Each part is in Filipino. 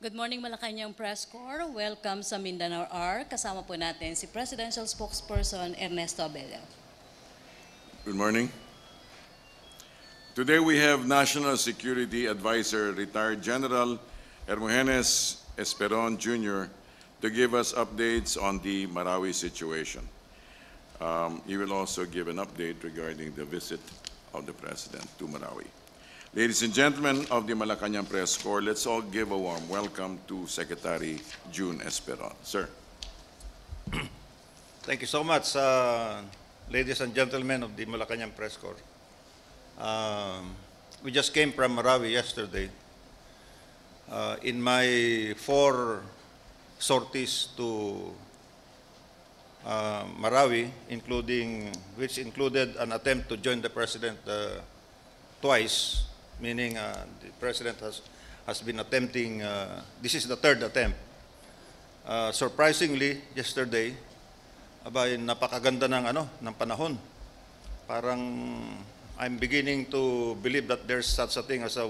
Good morning, Malacañang Press Corps. Welcome sa Mindanao R. Kasama po natin si Presidential Spokesperson Ernesto Abella. Good morning. Today we have National Security Advisor, retired General Hermogenes Esperon Jr. to give us updates on the Marawi situation. He will also give an update regarding the visit of the President to Marawi. Ladies and gentlemen of the Malacañang Press Corps, let's all give a warm welcome to Secretary June Esperon. Sir. Thank you so much, ladies and gentlemen of the Malacañang Press Corps. We just came from Marawi yesterday. In my 4 sorties to Marawi, which included an attempt to join the President twice, meaning the President has been attempting, this is the 3rd attempt. Surprisingly, yesterday, napakaganda ng panahon. Parang I'm beginning to believe that there's such a thing as a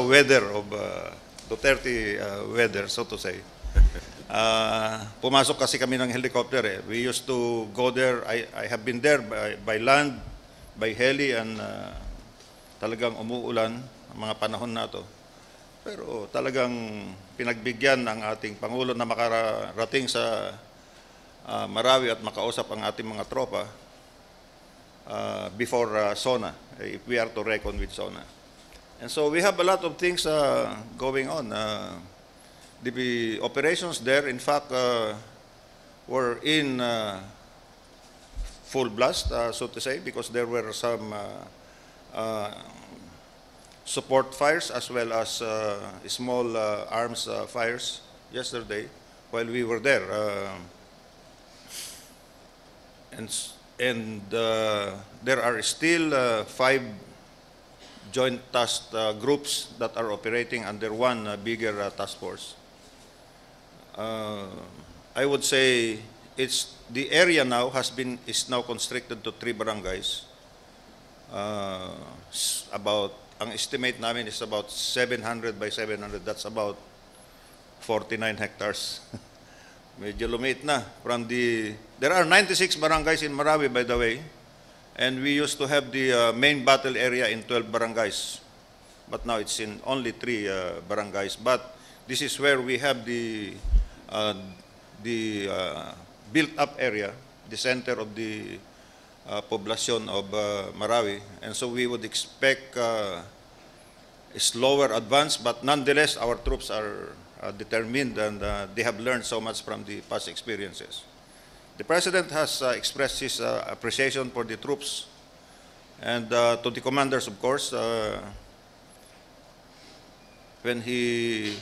weather of Duterte weather, so to say. Pumasok kasi kami ng helicopter. We used to go there. I have been there by land, by heli, and talagang umuulan ang mga panahon na to. Pero talagang pinagbigyan ng ating Pangulo na makarating sa Marawi at makausap ang ating mga tropa before SONA, if we are to reckon with SONA. And so we have a lot of things going on. The operations there, in fact, were in full blast, so to say, because there were some support fires as well as small arms fires yesterday while we were there. And there are still 5 joint task groups that are operating under one bigger task force. I would say the area now is now constricted to 3 barangays. Ang estimate namin is about 700 by 700. That's about 49 hectares. Medyo lumit na. There are 96 barangays in Marawi, by the way, and we used to have the main battle area in 12 barangays, but now it's in only 3 barangays. But this is where we have the built-up area, the center of the population of Marawi, and so we would expect a slower advance, but nonetheless our troops are determined, and they have learned so much from the past experiences. The President has expressed his appreciation for the troops and to the commanders, of course. When we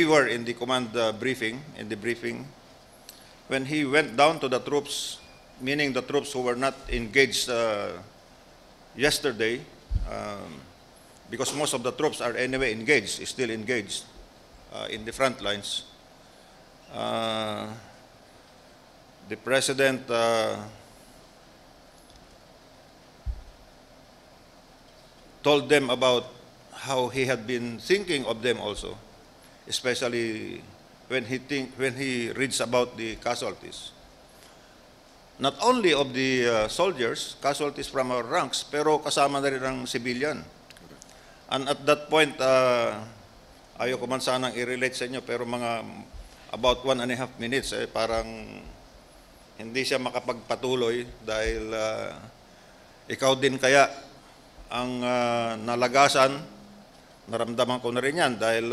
were in the command briefing, when he went down to the troops, meaning the troops who were not engaged yesterday, because most of the troops are anyway still engaged in the front lines. The President told them about how he had been thinking of them also, especially when he reads about the casualties. Not only of the soldiers, casualties from our ranks, pero kasama na rin ang civilian. And at that point, ayoko man sanang i-relate sa inyo, pero mga about 1.5 minutes, parang hindi siya makapagpatuloy dahil ikaw din kaya ang nalagasan. Naramdaman ko na rin yan dahil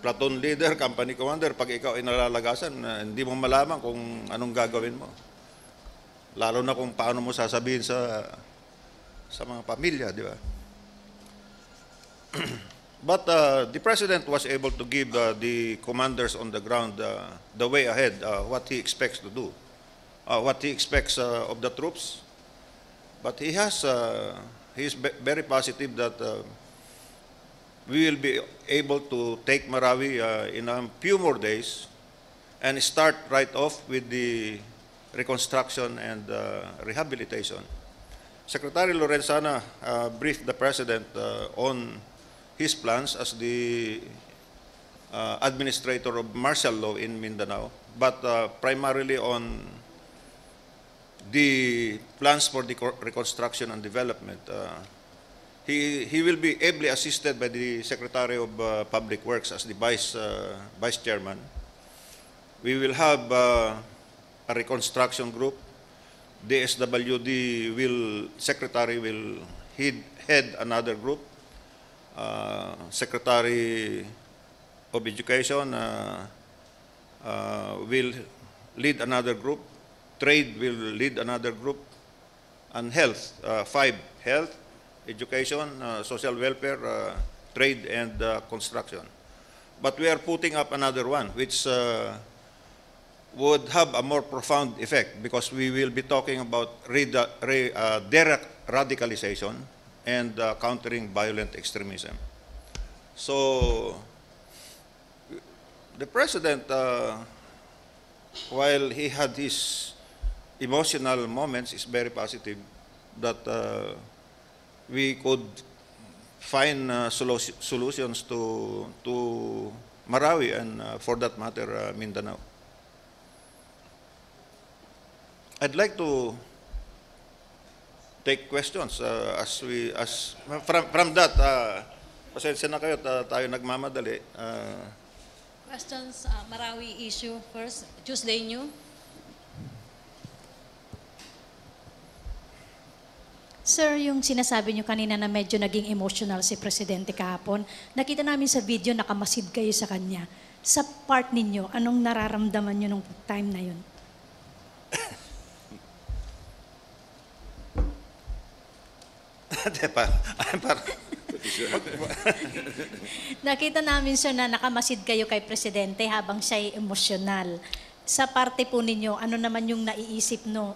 platoon leader, company commander, pag ikaw ay nalalagasan, hindi mo malaman kung anong gagawin mo. Lalo na kung paano mo sasabihin sa mga pamilya, di ba? But the President was able to give the commanders on the ground the way ahead, what he expects to do, what he expects of the troops. But he is very positive that we will be able to take Marawi in a few more days and start right off with the reconstruction and rehabilitation. Secretary Lorenzana briefed the President on his plans as the administrator of martial law in Mindanao, but primarily on the plans for the reconstruction and development. He will be ably assisted by the Secretary of Public Works as the Vice Chairman. We will have a reconstruction group. The SWD Secretary will head another group. Secretary of Education will lead another group. Trade will lead another group. And health, 5, health, education, social welfare, trade, and construction. But we are putting up another one, which would have a more profound effect because we will be talking about de-radicalization and countering violent extremism. So the President, while he had his emotional moments, is very positive that we could find solutions to Marawi and, for that matter, Mindanao. I'd like to take questions from that. Pasensya na kayo, tayo nagmamadali. Questions, Marawi issue first. Tuesday New. Sir, yung sinasabi nyo kanina na medyo naging emotional si Presidente kahapon, nakita namin sa video nakamasid kayo sa kanya. Sa part ninyo, anong nararamdaman nyo nung time na yun? Nakita namin, sir, na nakamasid kayo kay Presidente habang siya'y emosyonal. Sa parte po ninyo, ano naman yung naiisip nyo,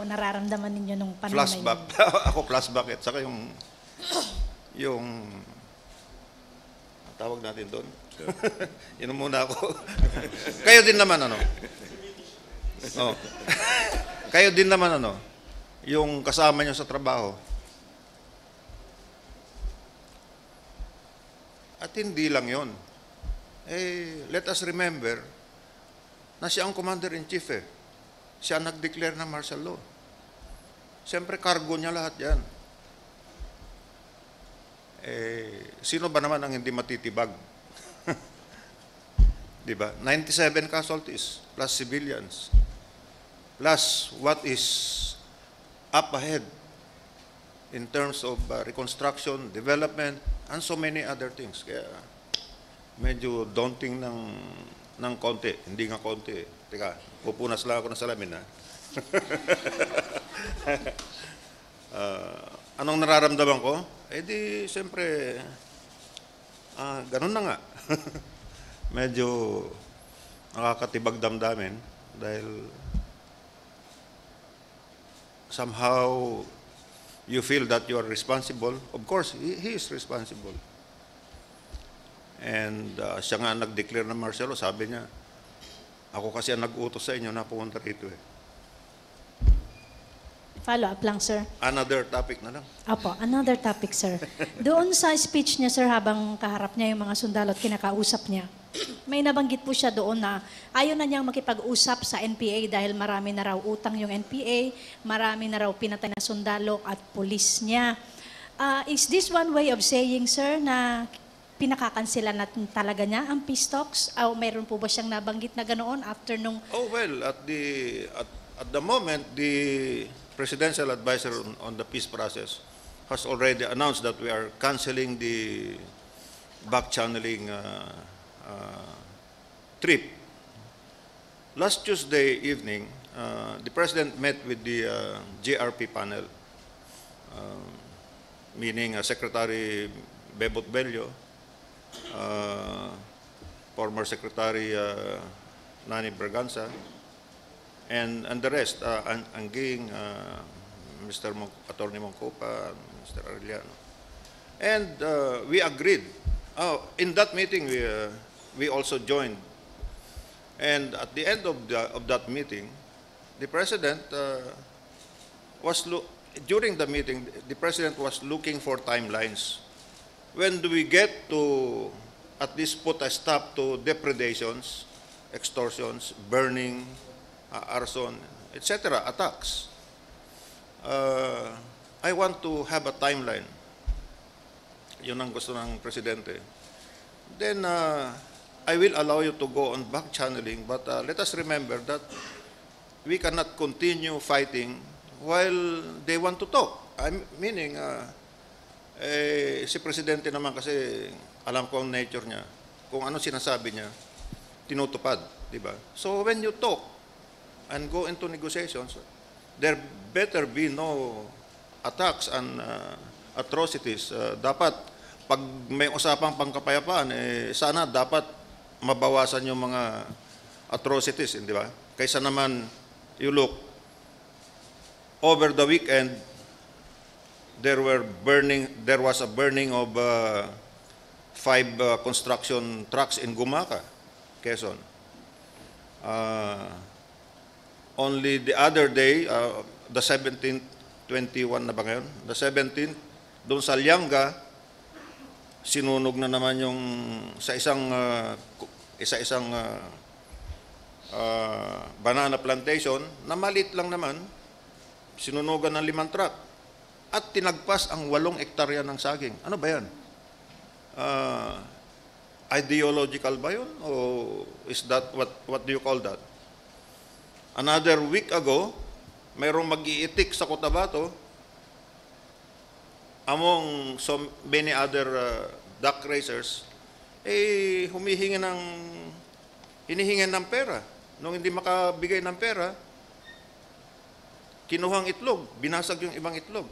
nararamdaman ninyo nung panahon Flashback. na yun? Ako flashback at saka yung tawag natin doon. Yun muna ako. Kayo din naman ano? Oh. Kayo din naman ano? Yung kasama nyo sa trabaho. At hindi lang yon. Let us remember na siya ang commander-in-chief eh. Siya nag-declare ng martial law. Siyempre, cargo niya lahat yan. Sino ba naman ang hindi matitibag? Diba? 97 casualties, plus civilians, plus what is up ahead in terms of reconstruction, development, and so many other things. Kaya medyo daunting ng konti. Hindi nga konti. Teka, pupunas lang ako ng salamin, ha? Anong nararamdaman ko? Di, siyempre, ganun na nga. Medyo nakakatibag damdamin dahil somehow you feel that you are responsible. Of course, he is responsible. And siya nga nag-declare ng martial law, sabi niya, ako kasi ang nag-utos sa inyo na pumunta rito eh. Follow-up lang, sir. Another topic na lang. Apo, another topic, sir. Doon sa speech niya, sir, habang kaharap niya yung mga sundalo at kinakausap niya, may nabanggit po siya doon na ayaw na niyang makipag-usap sa NPA dahil marami na raw utang yung NPA, marami na raw pinatay na sundalo at pulis niya. Is this one way of saying, sir, na pinakakansela na talaga niya ang peace talks? O mayroon po ba siyang nabanggit na ganoon after nung... Oh, well, at the moment, the presidential advisor on the peace process has already announced that we are canceling the back-channeling trip. Last Tuesday evening, the President met with the GRP panel, meaning Secretary Bebot Bello, former Secretary Nani Braganza, and the rest, Angging, Mr. Attorney Moncopa, Mr. Arellano. And we agreed. In that meeting, we also joined. And at the end of that meeting, the President during the meeting, the President was looking for timelines. When do we get to at least put a stop to depredations, extortions, burning, arson, etc., attacks? I want to have a timeline. Yun ang gusto ng Presidente. Then, I will allow you to go on back channeling, but let us remember that we cannot continue fighting while they want to talk. Meaning, si Presidente naman kasi alam ko ang nature niya. Kung ano sinasabi niya, tinutupad, di ba? So when you talk and go into negotiations, there better be no attacks and atrocities. Dapat, pag may usapang pangkapayapaan, sana dapat mabawasan yung mga atrocities, di ba? Kaysa naman, you look, over the weekend, there was a burning of 5 construction trucks in Gumaca, Quezon. Only the other day, the 17th, 21 na ba ngayon? The 17th, doon sa Lianga, sinunog na naman yung sa isang banana plantation na maliit lang naman, sinunugan ng 5 truck at tinagpas ang 8 hektarya ng saging. Ano ba yan? Ideological ba yun? O is that, what do you call that? Another week ago, mayroong mag-iitik sa Cotabato among so many other duck racers, hinihingi ng pera. Nung hindi makabigay ng pera, kinuhang itlog, binasag yung ibang itlog.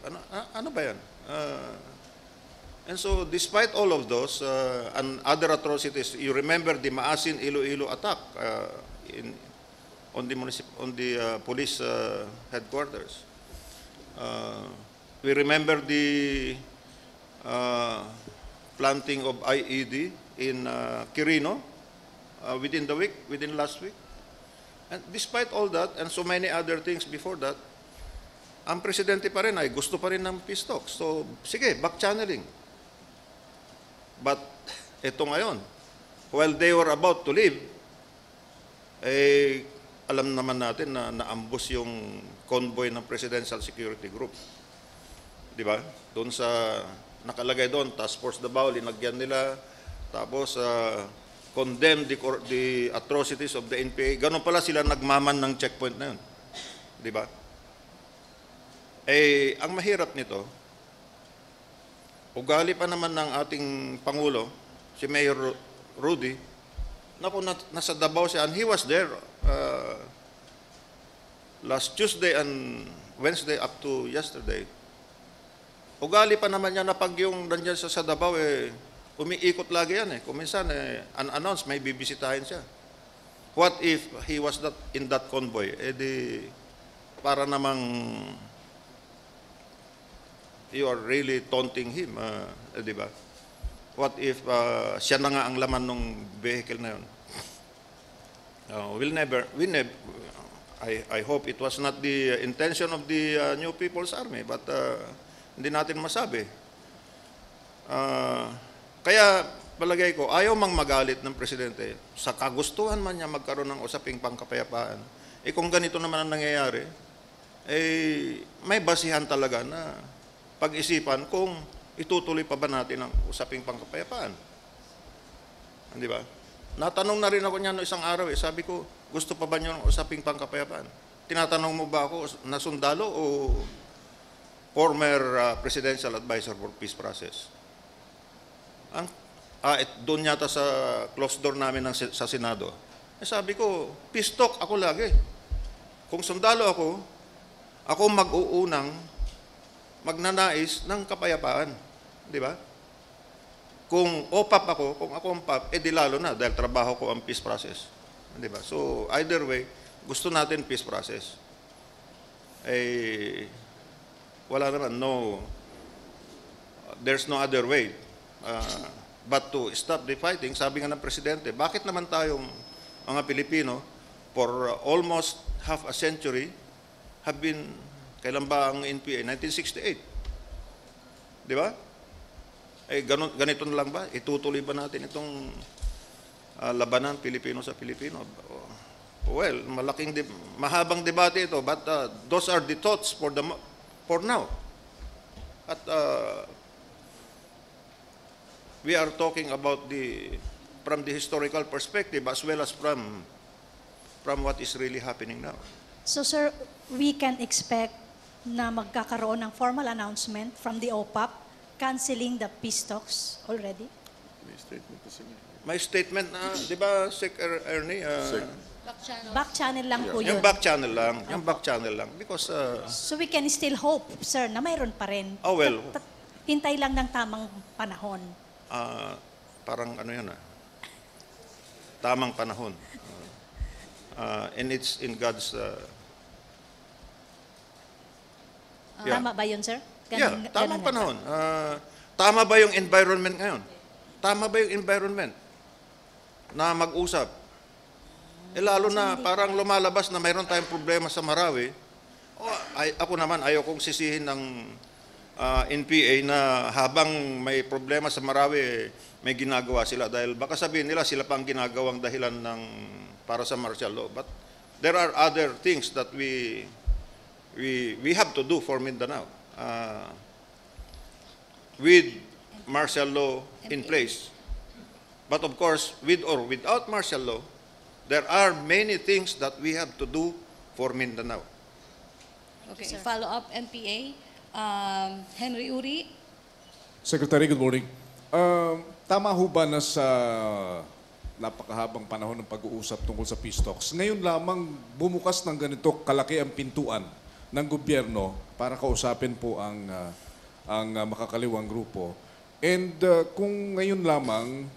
Ano ba yan? And so, despite all of those and other atrocities, you remember the Maasin Iloilo attack on the police headquarters. We remember the planting of IED in Quirino within last week. And despite all that and so many other things before that, ang presidente pa rin ay gusto pa rin ng peace talks. So, sige, back channeling. But, ito ngayon, while they were about to leave, alam naman natin na naambus yung convoy ng Presidential Security Group. Di ba? Doon sa, nakalagay doon, Task Force Davao, linagyan nila, tapos, condemn the atrocities of the NPA. Ganon pala sila nagmaman ng checkpoint na yun. Di ba? Ang mahirap nito, ugali pa naman ng ating Pangulo, si Mayor Rudy, nasa Davao siya, and he was there last Tuesday and Wednesday up to yesterday. Ugali pa naman niya na pag yung nandiyan sa Davao, umiikot lagi yan. Kung minsan, unannounced, may bibisitahin siya. What if he was in that convoy? Para namang you are really taunting him, di ba? What if siya na nga ang laman ng vehicle na yun? I hope it was not the intention of the New People's Army, but hindi natin masabi. Kaya palagay ko, ayaw mang magalit ng presidente. Sa kagustuhan man niya magkaroon ng usaping pangkapayapaan, kung ganito naman ang nangyayari, may basihan talaga na pag-isipan kung itutuloy pa ba natin ang usaping pangkapayapaan. Di ba? Natanong na rin ako niya no isang araw. Sabi ko, gusto pa ba niyo ng usaping pangkapayapaan? Tinatanong mo ba ako na sundalo o former presidential advisor for peace process? Doon yata sa closed door namin sa Senado. Sabi ko, peace talk ako lagi. Kung sundalo ako mag-uunang magnanais ng kapayapaan. Di ba? Kung OPAP ako, kung ako ang PAP, di lalo na dahil trabaho ko ang peace process. Di ba? So, either way, gusto natin peace process. Wala naman, there's no other way. But to stop the fighting, sabi nga ng presidente, bakit naman tayong mga Pilipino for almost half a century have been Kailan ba ang NPA? 1968. Di ba? Eh, ganito na lang ba? Itutuloy ba natin itong labanan Pilipino sa Pilipino? Well, mahabang debate ito, but those are the thoughts for now. At we are talking about from the historical perspective as well as from what is really happening now. So sir, we can expect na magkakaroon ng formal announcement from the OPAP canceling the peace talks already? May statement kasi niya. May statement na, di ba, Sec. Ernie? Back channel lang po yun. Yung back channel lang. Yung back channel lang. Because, So we can still hope, sir, na mayroon pa rin. Oh, well. Hintay lang ng tamang panahon. parang ano yan, tamang panahon. And it's in God's... yeah. Tama ba yun, sir? Yeah, tamang ganun panahon. Tama ba yung environment ngayon? Tama ba yung environment na mag-usap? Eh lalo na parang lumalabas na mayroon tayong problema sa Marawi. Ako naman ayaw kong sisihin ng NPA na habang may problema sa Marawi, may ginagawa sila. Dahil baka sabihin nila sila pang ginagawang dahilan para sa martial law. But there are other things that we have to do for Mindanao. With martial law in place. But of course, with or without martial law, there are many things that we have to do for Mindanao. Okay, follow-up NPA. Henry Uri. Secretary, good morning. Tama ho ba na sa napakahabang panahon ng pag-uusap tungkol sa peace talks, ngayon lamang bumukas ng ganito kalaki ang pintuan ng gobyerno para kausapin po ang makakaliwang grupo? And kung ngayon lamang,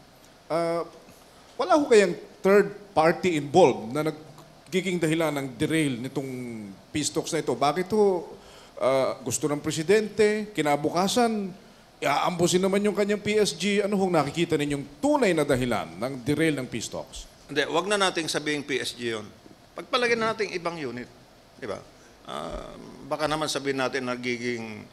wala ho kayang third party involved na nagiging dahilan ng derail nitong peace talks na ito? Bakit ho gusto ng presidente, kinabukasan, iaambusin naman yung kanyang PSG, ano hong nakikita ninyong tunay na dahilan ng derail ng peace talks? Hindi, wag na nating sabihing PSG yun. Pagpalagyan na nating ibang unit. Di ba? Baka naman sabihin natin nagiging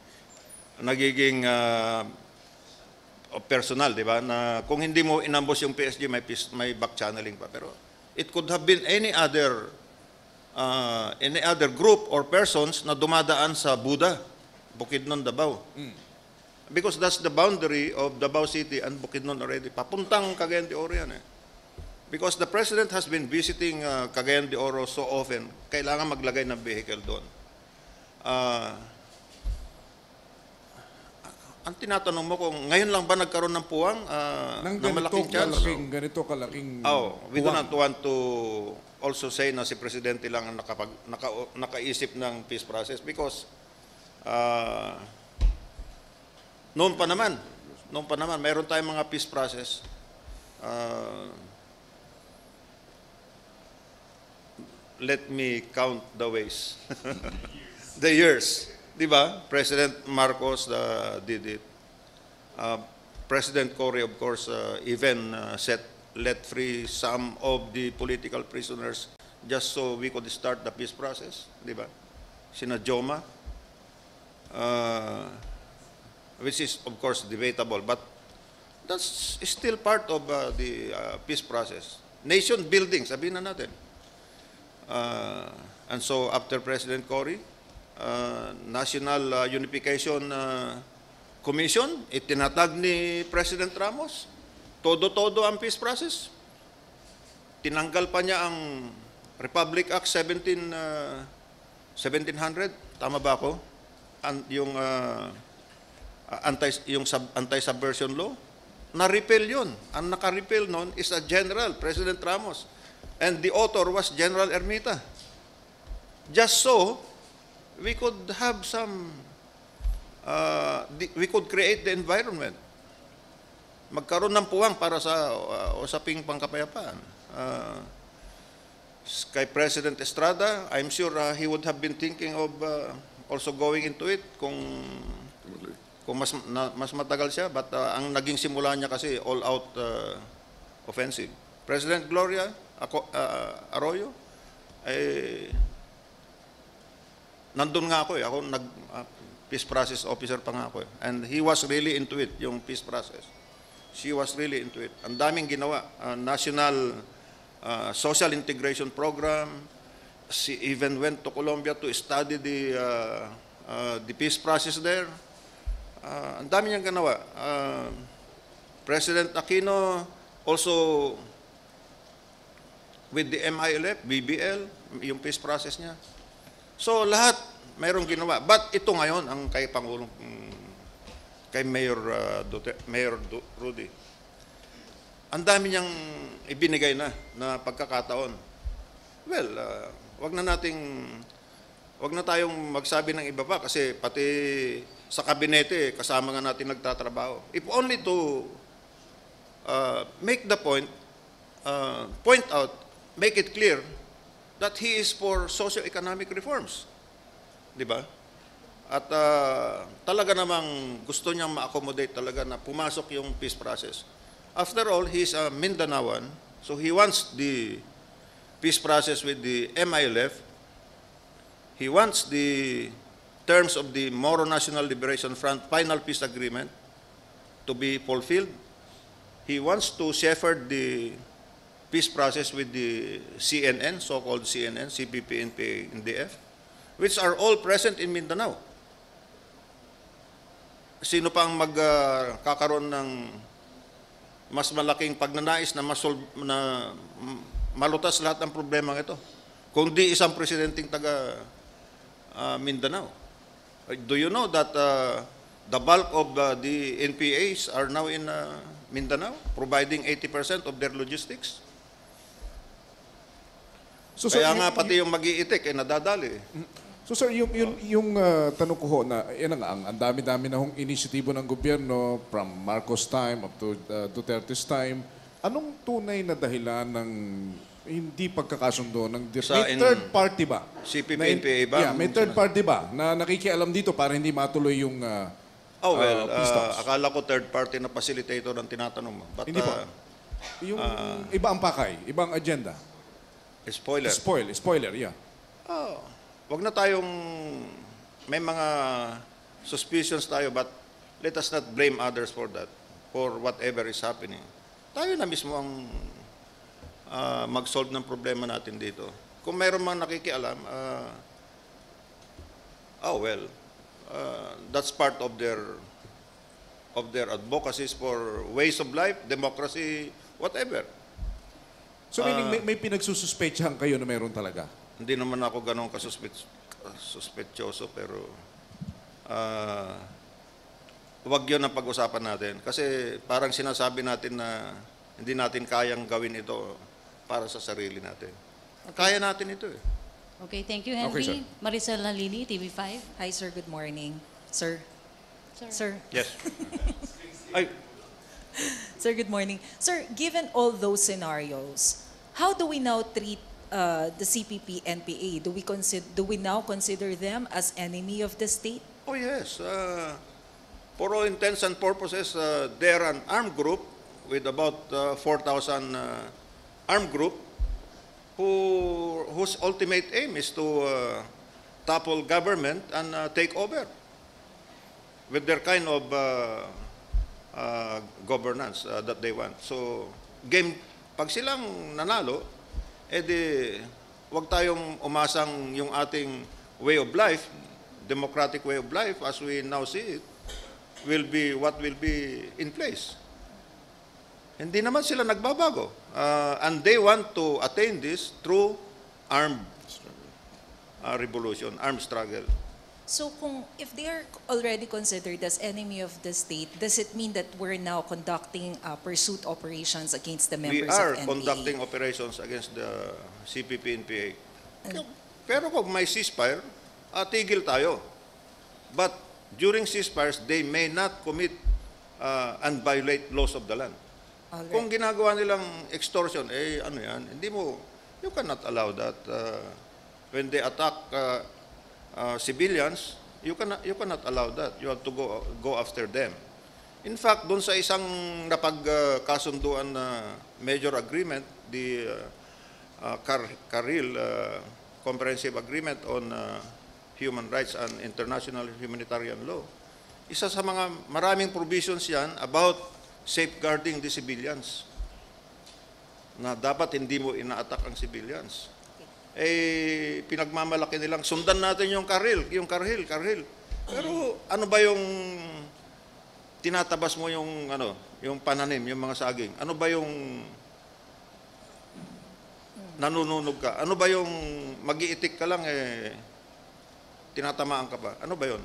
personal, di ba? Na kung hindi mo inambos yung PSG, may back channeling pa. Pero it could have been any other group or persons na dumadaan sa Buda, Bukidnon, Davao. Because that's the boundary of Davao City and Bukidnon already. Papuntang Cagayan de Oro yan eh. Because the President has been visiting Cagayan de Oro so often, kailangan maglagay ng vehicle doon. Ang tinatanong mo kung ngayon lang ba nagkaroon ng puwang ng malaking chance? Ganito kalaking we do not want to also say na si Presidente lang ang nakaisip ng peace process because noon pa naman, mayroon tayong mga peace process. Let me count the ways. The years. Di ba? President Marcos did it. President Cory, of course, even let free some of the political prisoners just so we could start the peace process. Di ba? Sina Joma. Which is, of course, debatable. But that's still part of the peace process. Nation building, sabihin na natin. And so, after President Cory, National Unification Commission, itinatag ni President Ramos, todo-todo ang peace process. Tinanggal pa niya ang Republic Act 1700, tama ba ako? Yung anti-subversion law, na-repeal yun. Ang naka-repeal nun is a general, President Ramos. And the author was General Ermita. Just so, we could have we could create the environment. Magkaroon ng puwang para sa usaping pangkapayapaan. Kay President Estrada, I'm sure he would have been thinking of also going into it kung mas matagal siya, but ang naging simula niya kasi all-out offensive. President Gloria Arroyo, nandun nga ako eh. Ako peace process officer pa nga ako eh. And he was really into it, yung peace process. She was really into it. Ang daming ginawa. National Social Integration Program. She even went to Colombia to study the peace process there. Ang dami niyang ginawa. President Aquino also with the MILF, BBL, yung peace process niya. So lahat mayroong ginawa. But ito ngayon ang kay Pangulong kay Mayor Rudy. Ang dami niyang ibinigay na pagkakataon. Well, wag na tayong magsabi ng iba pa kasi pati sa kabinete kasama nga natin nagtatrabaho. If only to make the point out, make it clear that he is for socio-economic reforms. Di ba? At talaga namang gusto niyang ma-accommodate talaga na pumasok yung peace process. After all, he is a Mindanaoan, so he wants the peace process with the MILF. He wants the terms of the Moro National Liberation Front final peace agreement to be fulfilled. He wants to shepherd the peace process with the CNN, so-called CNN, CPP, NPA, NDF, which are all present in Mindanao. Sino pang magkakaroon ng mas malaking pagnanais na malutas lahat ng problema ito? Kundi isang presidenteng taga Mindanao. Do you know that the bulk of the NPAs are now in Mindanao, providing 80% of their logistics? So, sir, Kaya nga pati yung mag-iitik nadadali. So sir, yung tanong ko ho na, yan na nga, ang dami-dami na hong inisyatibo ng gobyerno from Marcos time up to Duterte's time. Anong tunay na dahilan ng hindi pagkakasundo ng may third party ba? CPP, Na- NPA ba? Yeah, may third party ba na nakikialam dito para hindi matuloy yung peace talks? Akala ko third party na facilitator ang tinatanong mo. But, Hindi po. Yung iba ang pakay, ibang agenda. spoiler. Spoiler, yeah. Wag na tayong may mga suspicions tayo, but let us not blame others for that, for whatever is happening. Tayo na mismo ang mag-solve ng problema natin dito. Kung mayroon mang nakikialam, that's part of their advocacies for ways of life, democracy, whatever. So meaning may pinagsususpetsahan kayo na meron talaga? Hindi naman ako ganun kasuspetyoso, pero wag yun ang pag-usapan natin. Kasi parang sinasabi natin na hindi natin kayang gawin ito para sa sarili natin. Kaya natin ito eh. Okay, thank you, Henry. Okay, sir. Maricel Nalini, TV5. Hi, sir. Good morning. Sir. Sir. Yes. Ay, Sir, good morning. Sir, given all those scenarios, how do we now treat the CPP, NPA? Do we now consider them as enemy of the state? oh yes. For all intents and purposes, they're an armed group with about 4,000 armed group whose ultimate aim is to topple government and take over with their kind of governance that they want. So, pag silang nanalo, edi wag tayong umasang yung ating way of life, democratic way of life as we now see it, will be what will be in place. Hindi naman sila nagbabago. And they want to attain this through armed revolution, armed struggle. So if they are already considered as enemy of the state, does it mean that we're now conducting pursuit operations against the We members are of NPA? conducting operations against the CPP, NPA. Pero kung may ceasefire, tigil tayo. But during ceasefires, they may not commit and violate laws of the land. Alright. Kung ginagawa nilang extortion, you cannot allow that. When they attack civilians, you cannot allow that. You have to go after them. In fact, doon sa isang napagkasunduan na major agreement, the Carril Comprehensive Agreement on human rights and international humanitarian law. Isa sa mga maraming provisions yan about safeguarding the civilians na dapat hindi mo ina-attack ang civilians. Eh, pinagmamalaki nilang, sundan natin yung karhil. Pero ano ba yung tinatabas mo yung, yung pananim, yung mga saging? Ano ba yung nanununog ka? Ano ba yung mag-iitik ka lang, tinatamaan ka ba? Ano ba yun?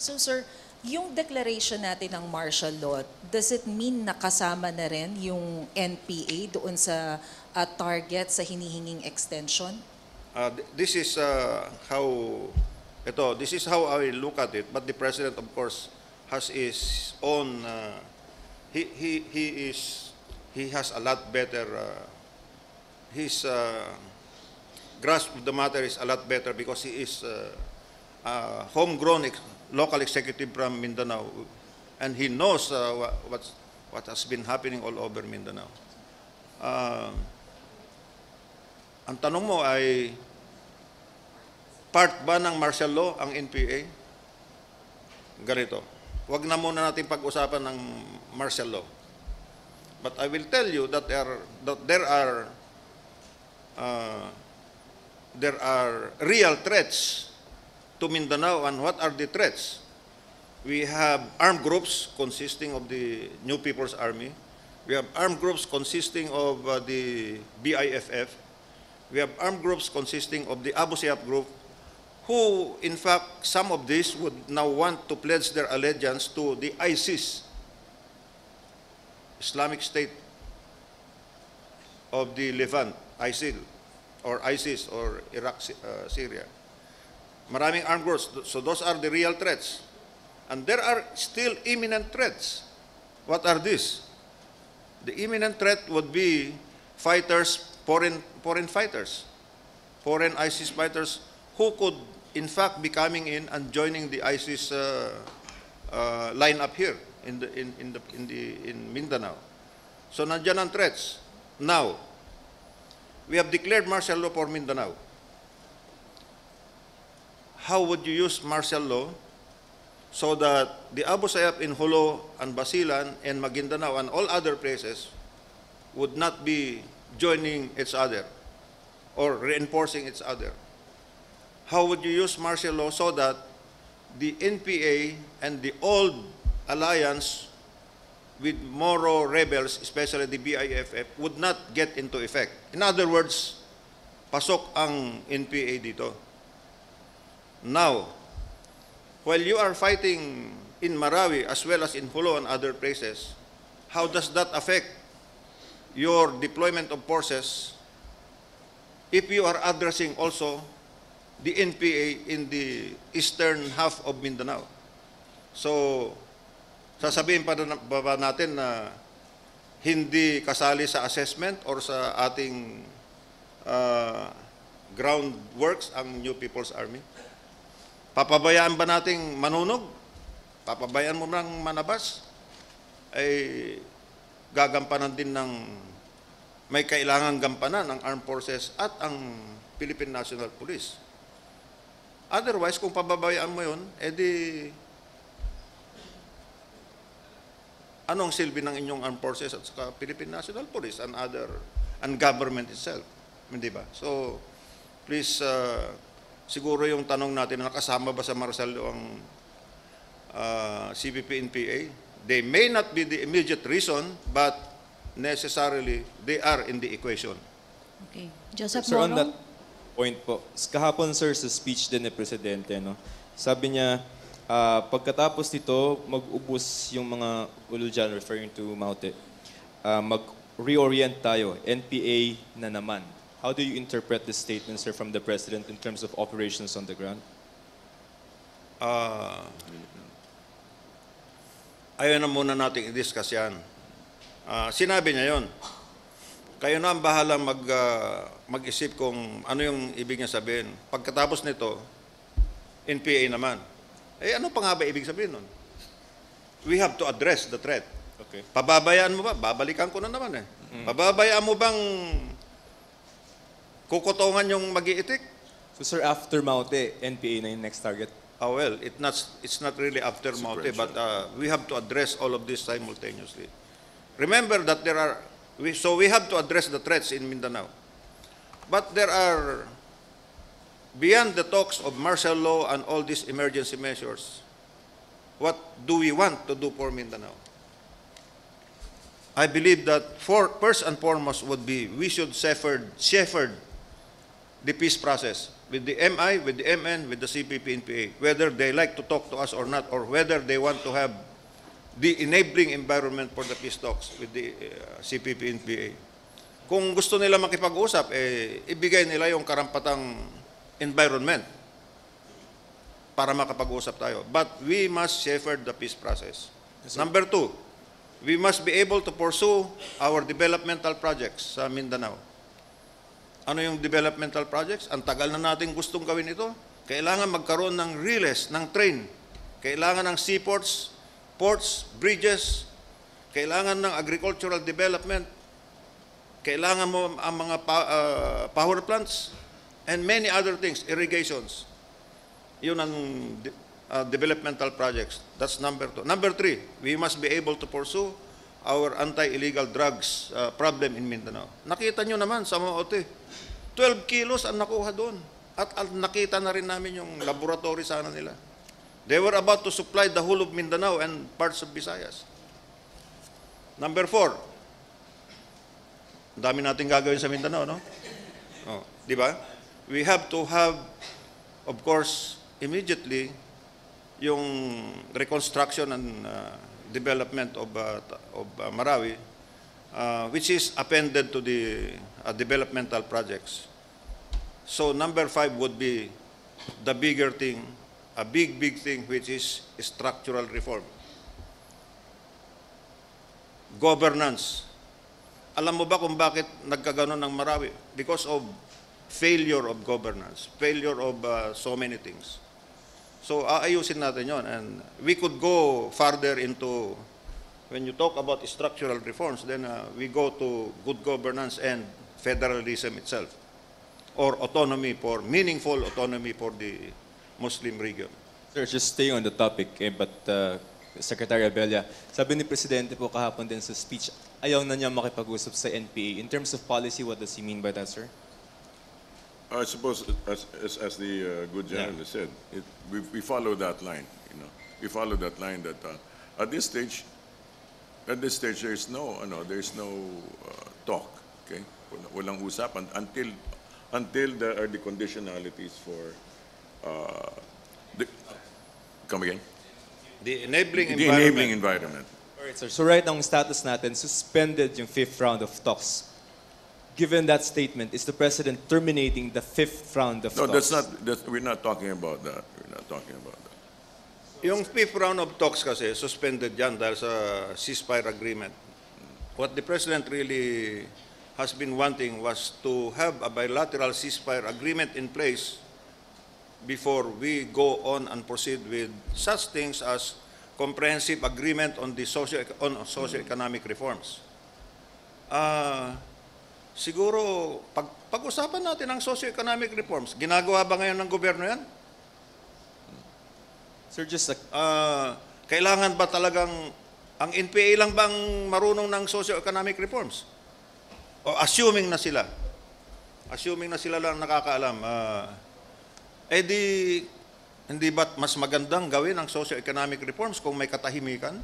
So sir, yung declaration natin ng martial law, does it mean nakasama na rin yung NPA doon sa target sa hinihinging extension? This is this is how I look at it. But the president, of course, has his own. He has a lot better. His grasp of the matter is a lot better because he is homegrown local executive from Mindanao, and he knows what has been happening all over Mindanao. Ang tanong mo ay, part ba ng martial law ang NPA? Ganito. Huwag na muna natin pag-usapan ng martial law. But I will tell you that there are real threats to Mindanao. And what are the threats? We have armed groups consisting of the New People's Army. We have armed groups consisting of the BIFF. We have armed groups consisting of the Abu Sayyaf group, who, in fact, some of these would now want to pledge their allegiance to the ISIS, Islamic State of the Levant, ISIL, or ISIS, or Iraq, Syria. Maraming armed groups. So those are the real threats. And there are still imminent threats. What are these? The imminent threat would be fighters, foreign fighters, foreign ISIS fighters who could in fact be coming in and joining the ISIS lineup here in Mindanao. So nandiyan ang threats. Now, we have declared martial law for Mindanao. How would you use martial law so that the Abu Sayyaf in Jolo and Basilan and Maguindanao and all other places would not be joining each other or reinforcing each other? How would you use martial law so that the NPA and the old alliance with Moro rebels, especially the BIFF, would not get into effect? In other words, pasok ang NPA dito. Now, while you are fighting in Marawi as well as in Jolo and other places, how does that affect your deployment of forces if you are addressing also the NPA in the eastern half of Mindanao? So, sasabihin pa ba natin na hindi kasali sa assessment or sa ating ground works ang New People's Army? Papabayaan ba nating manunog? Papabayaan mo nang manabas? Ay gagampanan din ng may kailangang gampanan ng armed forces at ang Philippine National Police. Otherwise, kung pababayaan mo yun, edi anong silbi ng inyong armed forces at saka Philippine National Police and government itself? Hindi ba? So, please, siguro yung tanong natin, nakasama ba sa martial law ang CPP-NPA? They may not be the immediate reason, but necessarily they are in the equation. Okay. Joseph Sir, on Moro? that point po, kahapon sir sa speech din ni Presidente, no, sabi niya, pagkatapos nito, mag-ubos yung mga ulo dyan, referring to Maute, mag-reorient tayo, NPA na naman. How do you interpret this statement, sir, from the President in terms of operations on the ground? Ayaw na muna natin i-discuss yan. Sinabi niya yon. Kayo na ang bahala mag-isip kung ano yung ibig niya sabihin. Pagkatapos nito, NPA naman. Eh ano pa nga ba ibig sabihin nun? We have to address the threat. Okay. Pababayaan mo ba? Babalikan ko na naman eh. Pababayaan mo bang kukutungan yung mag-iitik? So sir, after Maute, NPA na yung next target? Well, it's not really after Maute, but we have to address all of this simultaneously. Remember that we have to address the threats in Mindanao. But there are, beyond the talks of martial law and all these emergency measures, what do we want to do for Mindanao? I believe that first and foremost would be we should shepherd the peace process with the MI, with the MN, with the CPP-NPA, whether they like to talk to us or not, or whether they want to have the enabling environment for the peace talks with the CPP-NPA. Kung gusto nila makipag-usap, ibigay nila yung karampatang environment para makapag-usap tayo. But we must shepherd the peace process. Number two, we must be able to pursue our developmental projects sa Mindanao. Ano yung developmental projects? Ang tagal na natin gustong gawin ito. Kailangan magkaroon ng relays, ng train. Kailangan ng seaports, ports, bridges. Kailangan ng agricultural development. Kailangan mo ang mga power plants and many other things, irrigations. Yun ang developmental projects. That's number two. Number three, we must be able to pursue our anti-illegal drugs problem in Mindanao. Nakita nyo naman sa Maote, 12 kilos ang nakuha doon. At nakita na rin namin yung laboratory sana nila. They were about to supply the whole of Mindanao and parts of Visayas. Number four, ang dami natin gagawin sa Mindanao, no? Oh, di ba? We have to have, of course, immediately, yung reconstruction and development of Marawi, which is appended to the developmental projects. So number five would be the bigger thing, a big thing, which is structural reform. Governance. Alam mo ba kung bakit nagkaganon ng Marawi? Because of failure of governance, failure of so many things. So aayusin natin yon, and we could go further into, when you talk about structural reforms, then we go to good governance and federalism itself, or autonomy, for meaningful autonomy for the Muslim region. Sir, just staying on the topic, but Secretary Abella, sabi ni Presidente po kahapon din sa speech, ayaw na niya makipag-usap sa NPA. In terms of policy, what does he mean by that, sir? I suppose, as the good journalist said, we follow that line. You know, we follow that line that at this stage, there's no talk. Okay, walang usapan until there are the conditionalities for come again. The enabling The environment. enabling environment. All right, sir. So right now, ang status natin, suspended yung 5th round of talks. Given that statement, is the President terminating the 5th round of No, talks? we're not talking about that. We're not talking about that. Yung 5th round of talks kasi, suspended yan dahil sa ceasefire agreement. What the President really has been wanting was to have a bilateral ceasefire agreement in place before we go on and proceed with such things as comprehensive agreement on the socio-economic reforms. Siguro, pag-usapan natin ang socio-economic reforms, ginagawa ba ngayon ng gobyerno yan? Sir, just Kailangan ba talagang, ang NPA lang bang marunong ng socio-economic reforms? O assuming na sila lang nakakaalam, hindi ba't mas magandang gawin ang socio-economic reforms kung may katahimikan?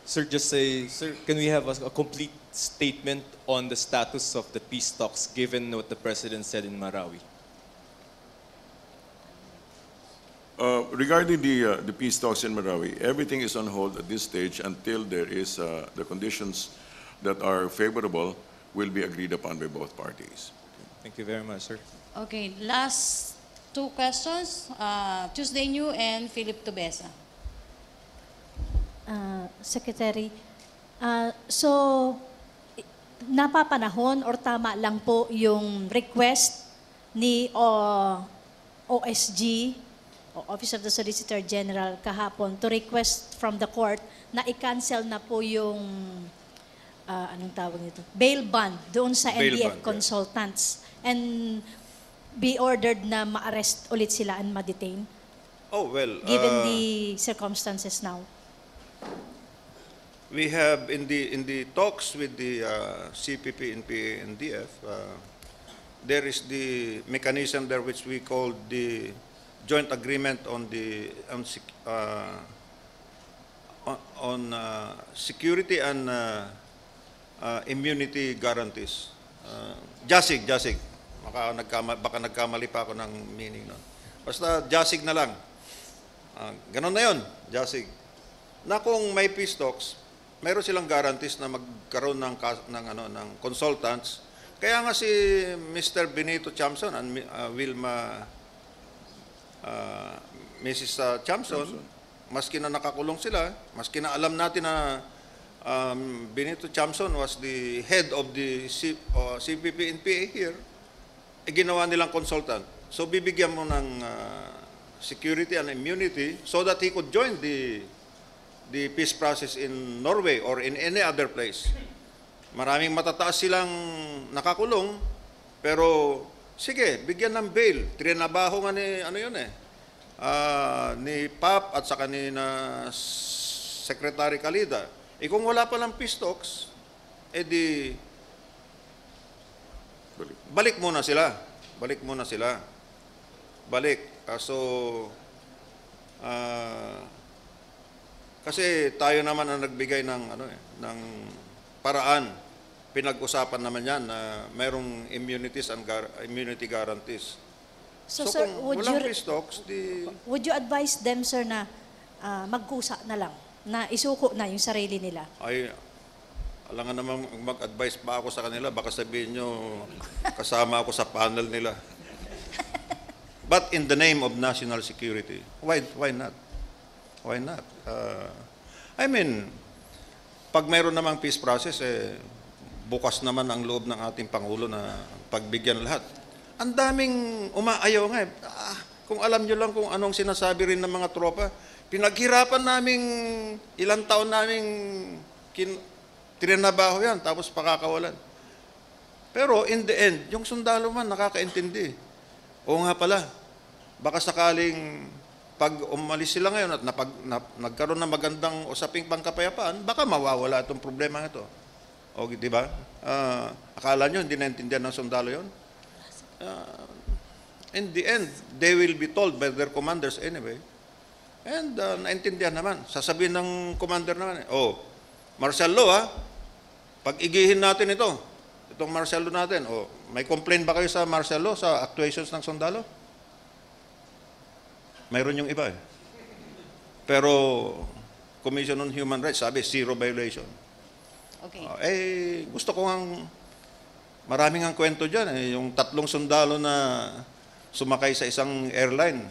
Sir, just say, sir, can we have a complete statement on the status of the peace talks given what the President said in Marawi? Regarding the peace talks in Marawi, everything is on hold at this stage until there is the conditions that are favorable will be agreed upon by both parties. Thank you very much, sir. Okay, last two questions. Tuesday New and Philip Tubesa. Secretary, so napapanahon or tama lang po yung request ni OSG, Office of the Solicitor General, kahapon to request from the court na i-cancel na po yung anong tawag nito? Bail bond doon sa Bail NDF bond, yeah. consultants. And be ordered na ma-arrest ulit sila and ma-detain, Oh, well, given the circumstances now? we have in the talks with the CPP, NPA, and DF, there is the mechanism there which we call the joint agreement on the security and immunity guarantees. JASIG. Baka nagkamali pa ako ng meaning nun. Basta JASIG na lang. Ganon na yun, JASIG. Na kung may peace talks, mayroon silang guarantees na magkaroon ng consultants. Kaya nga si Mr. Benito Chamson and Wilma Mrs. Chamson, maski na nakakulong sila, maski na alam natin na Benito Chamson was the head of the CPP NPA here, ginawa nilang consultant. So bibigyan mo ng security and immunity so that he could join the peace process in Norway or in any other place. Maraming matataas silang nakakulong, pero sige, bigyan ng bail. Trinabaho nga ni, ni Pap at saka ni Secretary Kalida. Kung wala palang peace talks, di balik muna sila. Kasi tayo naman ang nagbigay ng ng paraan. Pinag-usapan naman yan na mayroong immunities and immunity guarantees. So sir, kung walang peace talks, would you advise them, sir, na magkusa na lang, na isuko na yung sarili nila? Ay, alangan naman mag-advise pa ako sa kanila, baka sabihin nyo kasama ako sa panel nila. But in the name of national security, why not? Why not? I mean, pag mayroon namang peace process, bukas naman ang loob ng ating Pangulo na pagbigyan lahat. Ang daming umaayaw nga. Kung alam nyo lang kung anong sinasabi rin ng mga tropa, pinaghirapan naming ilang taon naming trinabaho yan, tapos pakakawalan. Pero in the end, yung sundalo man nakakaintindi. Oo nga pala, baka sakaling pag umalis sila ngayon at nagkaroon ng magandang usaping pangkapayapaan, baka mawawala itong problema ito. O, di ba? Akala nyo hindi naintindihan ng sundalo yon? In the end, they will be told by their commanders anyway. And naintindihan naman. Sasabihin ng commander naman, martial law, pag-igihin natin itong martial law natin. May complaint ba kayo sa martial law, sa actuations ng sundalo? Mayroon yung iba Pero Commission on Human Rights sabi, zero violation. Okay. Gusto ko maraming ang kwento dyan. Yung 3 sundalo na sumakay sa isang airline.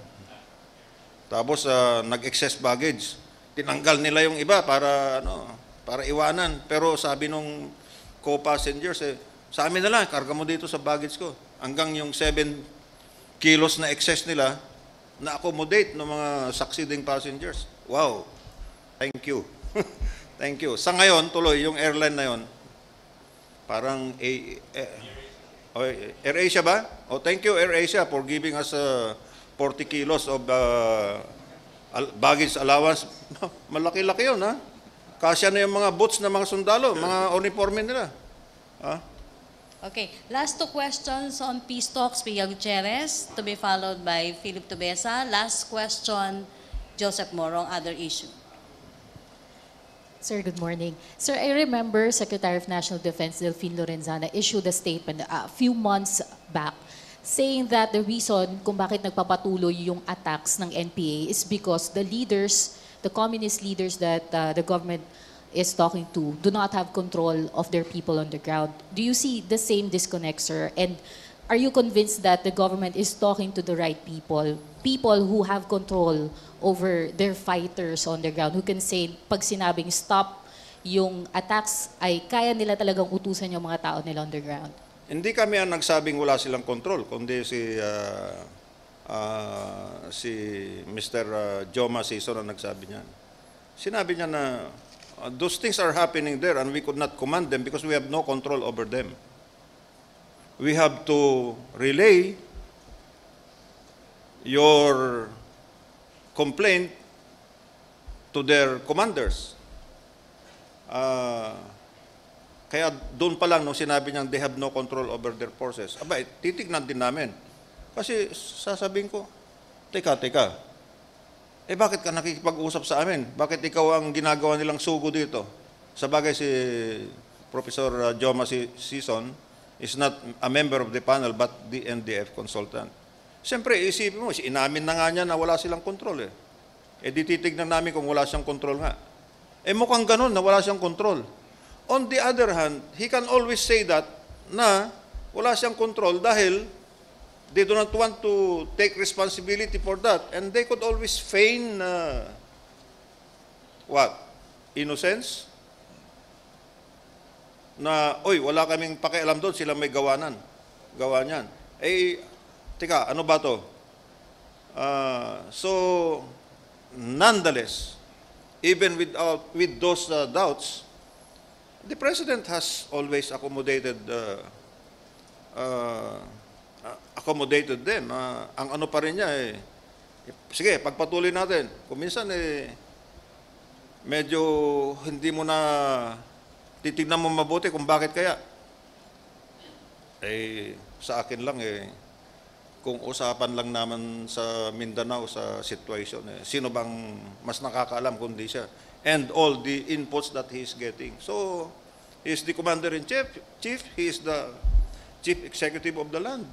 Tapos nag-excess baggage. Tinanggal nila yung iba para iwanan. Pero sabi nung co-passengers, sa amin na lang, karga mo dito sa baggage ko. Hanggang yung 7 kilos na excess nila, na-accommodate ng mga succeeding passengers. Wow. Thank you. Thank you. Sa ngayon, tuloy, yung airline na yon, parang AirAsia ba? Thank you, AirAsia, for giving us 40 kilos of baggage allowance. Malaki-laki yun, ha? Kasya na yung mga boots ng mga sundalo, mga uniforme nila. Okay, last 2 questions on peace talks, Pia Gutierrez, to be followed by Philip Tubesa. Last question, Joseph Morong, other issue. Sir, good morning. Sir, I remember Secretary of National Defense Delphine Lorenzana issued a statement a few months back saying that the reason kung bakit nagpapatuloy yung attacks ng NPA is because the leaders, the communist leaders that the government is talking to do not have control of their people on the ground. Do you see the same disconnect, sir? And are you convinced that the government is talking to the right people? People who have control over their fighters on the ground, who can say, pag sinabing stop yung attacks, ay kaya nila talagang utusan yung mga tao nila on the ground? Hindi kami ang nagsabing wala silang control, kundi si Mr. Joma Sison ang nagsabi niyan. Sinabi niya na those things are happening there and we could not command them because we have no control over them. We have to relay your complaint to their commanders. Kaya doon pa lang nung sinabi niyang they have no control over their forces, abay, titignan din namin. Kasi sasabihin ko, teka, bakit ka nakikipag-usap sa amin? Bakit ikaw ang ginagawa nilang sugo dito? Sabagay si Professor Joma Sison is not a member of the panel but the NDF consultant. Siyempre, isipin mo, inamin na nga niya na wala silang kontrol eh. Di titignan namin kung wala siyang kontrol nga. Mukhang ganun na wala siyang kontrol. On the other hand, he can always say that na wala siyang control dahil they do not want to take responsibility for that and they could always feign innocence na, wala kaming pakialam doon, sila may gawa niyan. Teka, ano ba to? So, nonetheless, even with those doubts, the President has always accommodated them. Ang ano pa rin niya sige, pagpatuloy natin. Kung minsan medyo hindi mo na titignan mo mabuti kung bakit kaya. Sa akin lang kung usapan lang naman sa Mindanao sa situation, sino bang mas nakakaalam kundi siya? And all the inputs that he is getting. So, he is the commander-in-chief, he is the chief executive of the land.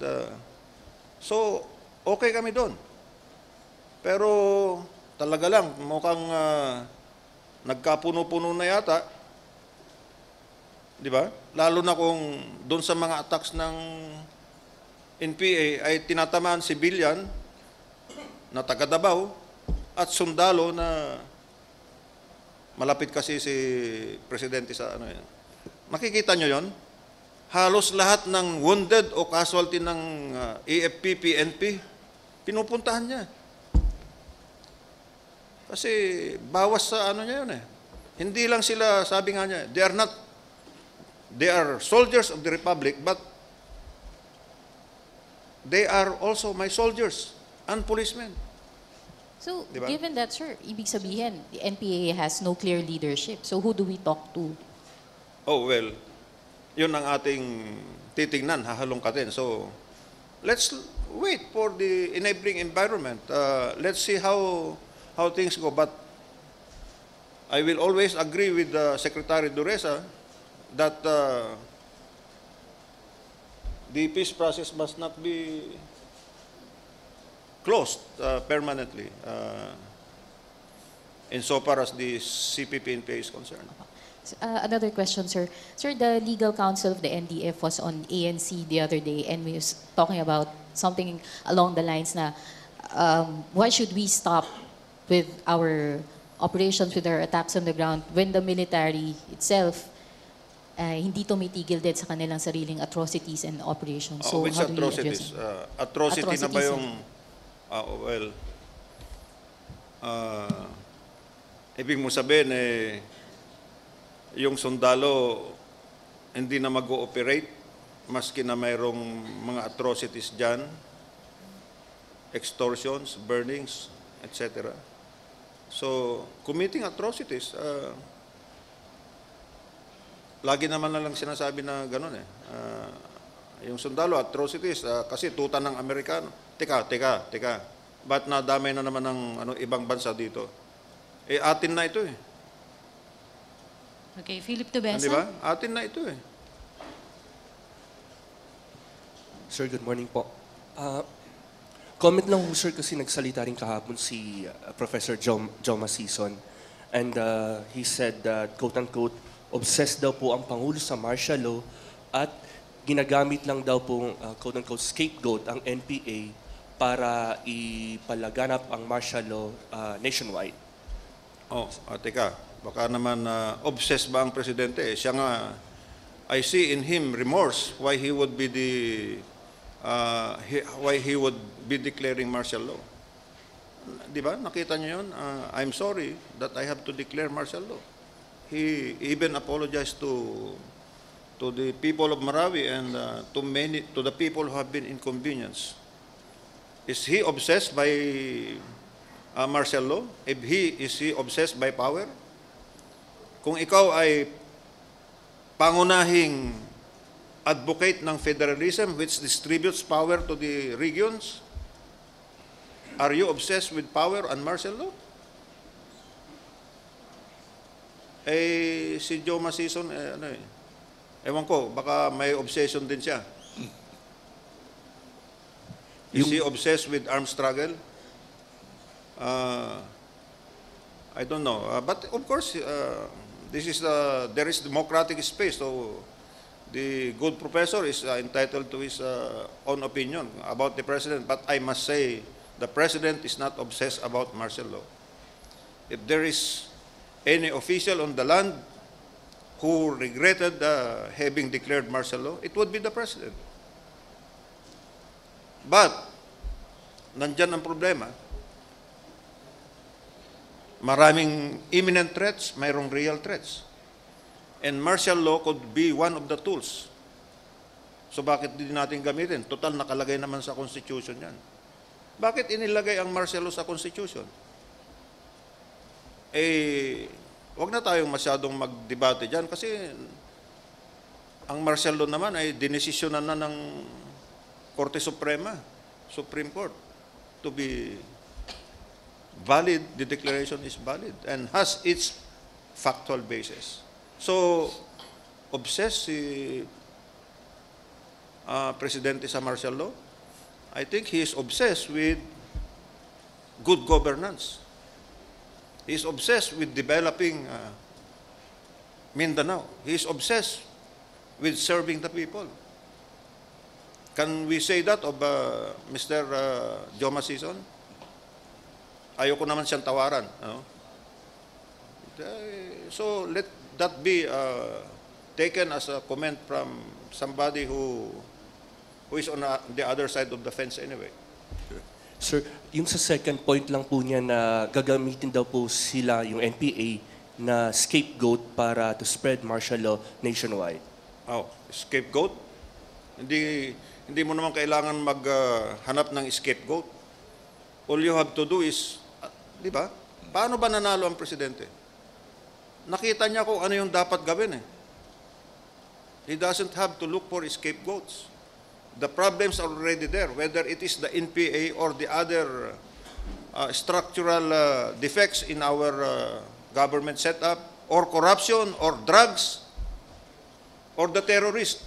So, okay kami doon. Pero, talaga lang, mukhang nagkapuno-puno na yata. Di ba? Lalo na kung doon sa mga attacks ng NPA ay tinatamaan civilian na taga Davao at sundalo na malapit kasi si Presidente sa ano yan. Makikita nyo yon? Halos lahat ng wounded o casualty ng AFP, PNP, pinupuntahan niya. Kasi bawas sa ano niya yun Hindi lang sila, sabi nga niya, they are soldiers of the Republic, but they are also my soldiers and policemen. So, Diba? given that, sir, ibig sabihin, the NPA has no clear leadership. So, who do we talk to? Oh, well, yun ang ating titingnan, hahalongkatin. So, let's wait for the enabling environment. Let's see how things go. But I will always agree with Secretary Duresa that the peace process must not be closed permanently insofar as the CPP-NPA is concerned. Another question, sir. Sir, the legal counsel of the NDF was on ANC the other day and we was talking about something along the lines na why should we stop with our operations, with our attacks on the ground when the military itself hindi tumitigil din sa kanilang sariling atrocities and operations. So which how do we atrocities? address Atrocity na ba Atrocities, yung... ibig mo sabihin yung sundalo hindi na mag-ooperate maski na mayroong mga atrocities dyan, extortions, burnings, etc. So, committing atrocities, lagi naman na lang sinasabi na gano'n yung sundalo, atrocities, kasi tuta ng Amerikano. Teka. Ba't nadamay na naman ng ibang bansa dito? Atin na ito Okay, Philip Tubesa. Di ba? Atin na ito Sir, good morning po. Comment lang po, sir, kasi nagsalita rin kahapon si Professor Joma Sison. And he said that, quote-unquote, obsessed daw po ang Pangulo sa martial law at ginagamit lang daw po, quote-unquote, scapegoat ang NPA para ipalaganap ang martial law nationwide. Teka. Baka naman obsessed ba ang presidente? Siya nga, I see in him remorse why he would be declaring martial law. Di ba? Nakita niyo yun? I'm sorry that I have to declare martial law. He even apologized to the people of Marawi and to the people who have been inconvenienced. Is he obsessed by martial law? Is he obsessed by power? Kung ikaw ay pangunahing advocate ng federalism which distributes power to the regions, are you obsessed with power and martial law? Si Joe Masison, ewan ko, baka may obsession din siya. Is he obsessed with armed struggle? I don't know. But of course, there is democratic space, so the good professor is entitled to his own opinion about the president. But I must say, the president is not obsessed about martial law. If there is any official on the land who regretted having declared martial law, it would be the president. But, nandyan ang problema. Maraming imminent threats, mayroong real threats. And martial law could be one of the tools. So bakit din natin gamitin? Total, nakalagay naman sa Constitution yan. Bakit inilagay ang martial law sa Constitution? Wag na tayong masyadong magdebate dyan kasi ang martial law naman ay dinesisyonan na ng Korte Suprema, Supreme Court, to be valid. The declaration is valid and has its factual basis. So, obsessed si Presidente sa martial law. I think he is obsessed with good governance. He is obsessed with developing Mindanao. He is obsessed with serving the people. Can we say that of Mr. Joma Sison? Ayoko naman siyang tawaran. No? So let that be taken as a comment from somebody who is on the other side of the fence anyway. Sir, yung sa second point lang po niya na gagamitin daw po sila, yung NPA, na scapegoat para to spread martial law nationwide. Scapegoat? Hindi mo naman kailangan maghanap ng scapegoat. All you have to do is, di ba? Paano ba nanalo ang presidente? Nakita niya kung ano yung dapat gawin eh. He doesn't have to look for scapegoats. The problems are already there, whether it is the NPA or the other structural defects in our government setup, or corruption, or drugs, or the terrorist.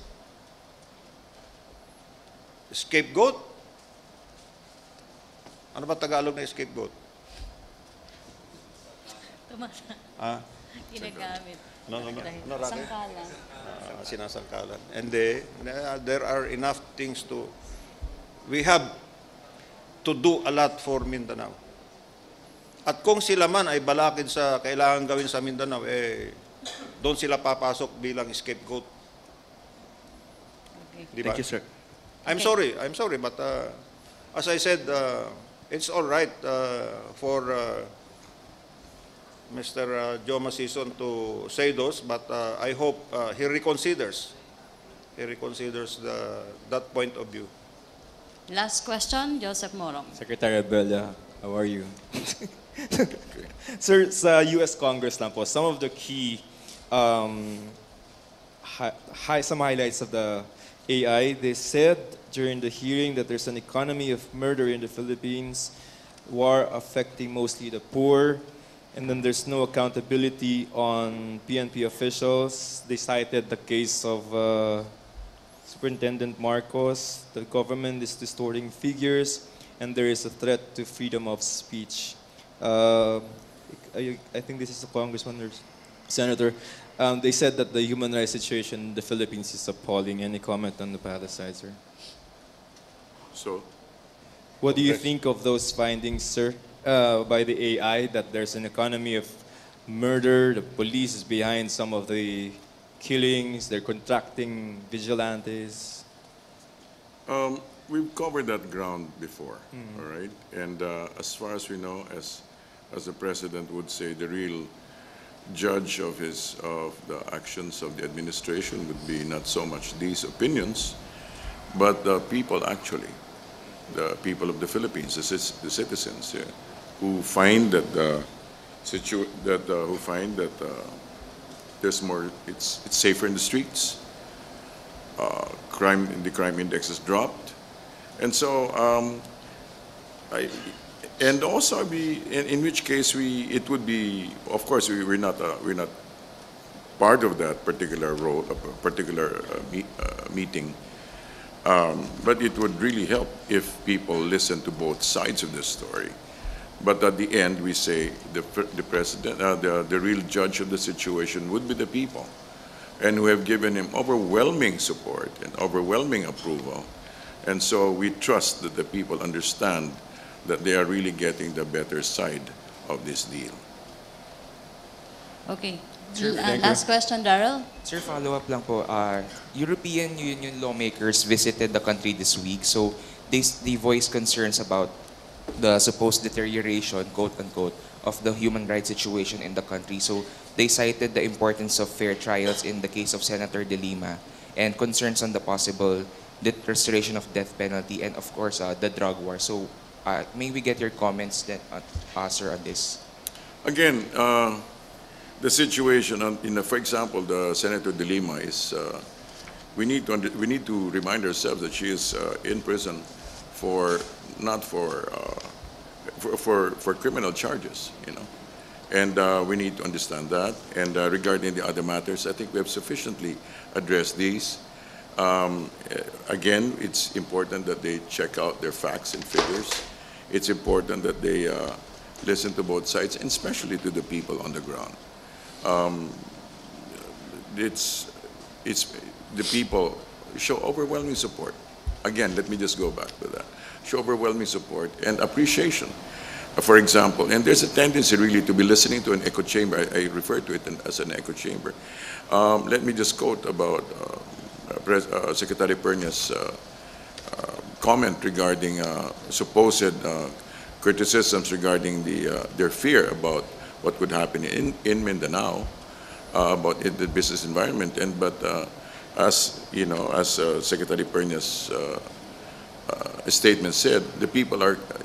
Scapegoat? Ano ba Tagalog na scapegoat? Ginagamit. No, Rocky? Sangkalan. Sinasangkalan. And there are enough things we have to do a lot for Mindanao. At kung sila man ay balakid sa kailangan gawin sa Mindanao, doon sila papasok bilang scapegoat. Okay. Diba? Thank you, sir. I'm sorry, but as I said, it's all right for Mr. Joma Sison to say those, but I hope he reconsiders that point of view. Last question, Joseph Morong. Secretary Abella, how are you? Sir, sa US Congress lang po, some of the key some highlights of the AI, they said during the hearing that there's an economy of murder in the Philippines, war affecting mostly the poor, and then there's no accountability on PNP officials. They cited the case of Superintendent Marcos. The government is distorting figures, and there is a threat to freedom of speech. I think this is a congressman or senator. They said that the human rights situation in the Philippines is appalling. Any comment on the palace side, sir? So, What do you think of those findings, sir, by the AI, that there's an economy of murder, the police is behind some of the killings, they're contracting vigilantes? we've covered that ground before, all right? And as far as we know, as the president would say, the real judge of the actions of the administration would be not so much these opinions, but the people actually. the people of the Philippines, the citizens, who find that there's more, it's safer in the streets. The crime index has dropped, and so and also in which case it would be, of course, we're not part of that particular role, a particular meeting. But it would really help if people listen to both sides of the story. But at the end, we say the president, the real judge of the situation would be the people, and who have given him overwhelming support and overwhelming approval. And so we trust that the people understand that they are really getting the better side of this deal. Okay. Sure, thank Last question, Darrell. Sir, follow-up lang po. European Union lawmakers visited the country this week, so they voiced concerns about the supposed deterioration, quote-unquote, of the human rights situation in the country. So they cited the importance of fair trials in the case of Senator De Lima and concerns on the possible restoration of death penalty and, of course, the drug war. So may we get your comments, then, sir, on this? Again, the situation, for example, the Senator De Lima is, we need to remind ourselves that she is in prison for criminal charges, and we need to understand that. And regarding the other matters, I think we have sufficiently addressed these. Again, it's important that they check out their facts and figures. It's important that they listen to both sides, and especially to the people on the ground. It's the people show overwhelming support. Again, let me just go back to that. Show overwhelming support and appreciation. For example, and there's a tendency really to be listening to an echo chamber. I refer to it as an echo chamber. Let me just quote about Secretary Pernia's comment regarding supposed criticisms regarding their fear about what could happen in Mindanao, about the business environment. But as you know, as Secretary Pernia's statement said,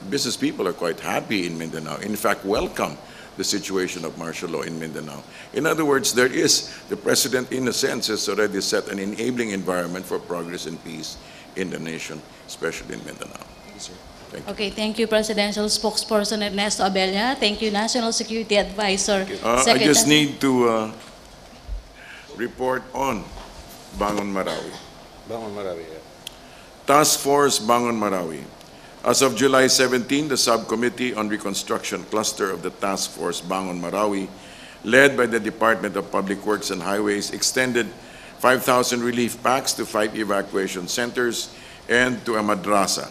business people are quite happy in Mindanao. In fact, welcome the situation of martial law in Mindanao. In other words, the president, in a sense, has already set an enabling environment for progress and peace in the nation, especially in Mindanao. Thank you, sir. Thank you. Okay, thank you, Presidential Spokesperson Ernesto Abella. Thank you, National Security Advisor. I just need to report on Bangon Marawi. Bangon Marawi. Task Force Bangon Marawi. As of July 17, the Subcommittee on Reconstruction Cluster of the Task Force Bangon Marawi, led by the Department of Public Works and Highways, extended 5,000 relief packs to 5 evacuation centers and to a madrasa.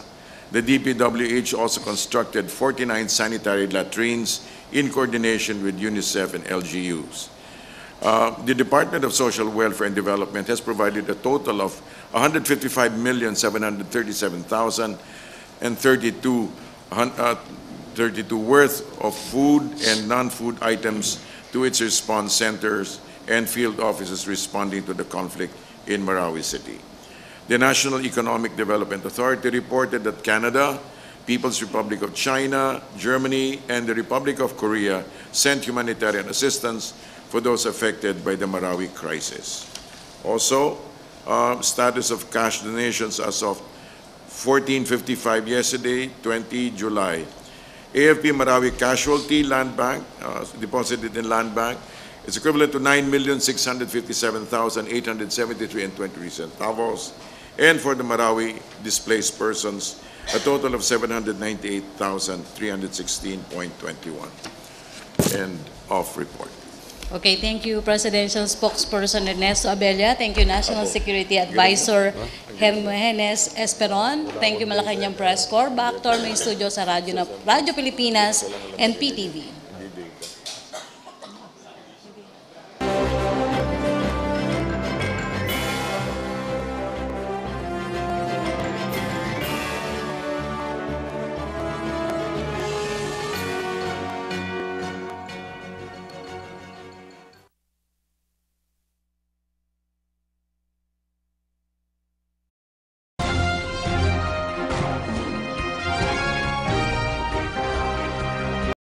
The DPWH also constructed 49 sanitary latrines in coordination with UNICEF and LGUs. The Department of Social Welfare and Development has provided a total of 155,737,032 worth of food and non-food items to its response centers and field offices responding to the conflict in Marawi City. The National Economic Development Authority reported that Canada, People's Republic of China, Germany, and the Republic of Korea sent humanitarian assistance for those affected by the Marawi crisis. Also, status of cash donations as of 14:55 yesterday, 20 July. AFP Marawi Casualty Land Bank, deposited in Land Bank, is equivalent to 9,657,873.23 centavos. And for the Marawi displaced persons, a total of 798,316.21. End of report. Okay, thank you, Presidential Spokesperson Ernesto Abella. Thank you, National Security Advisor Hermenes Esperon. Thank you, Malacañang Press Corps. Back to our main studio sa Radyo Pilipinas and PTV.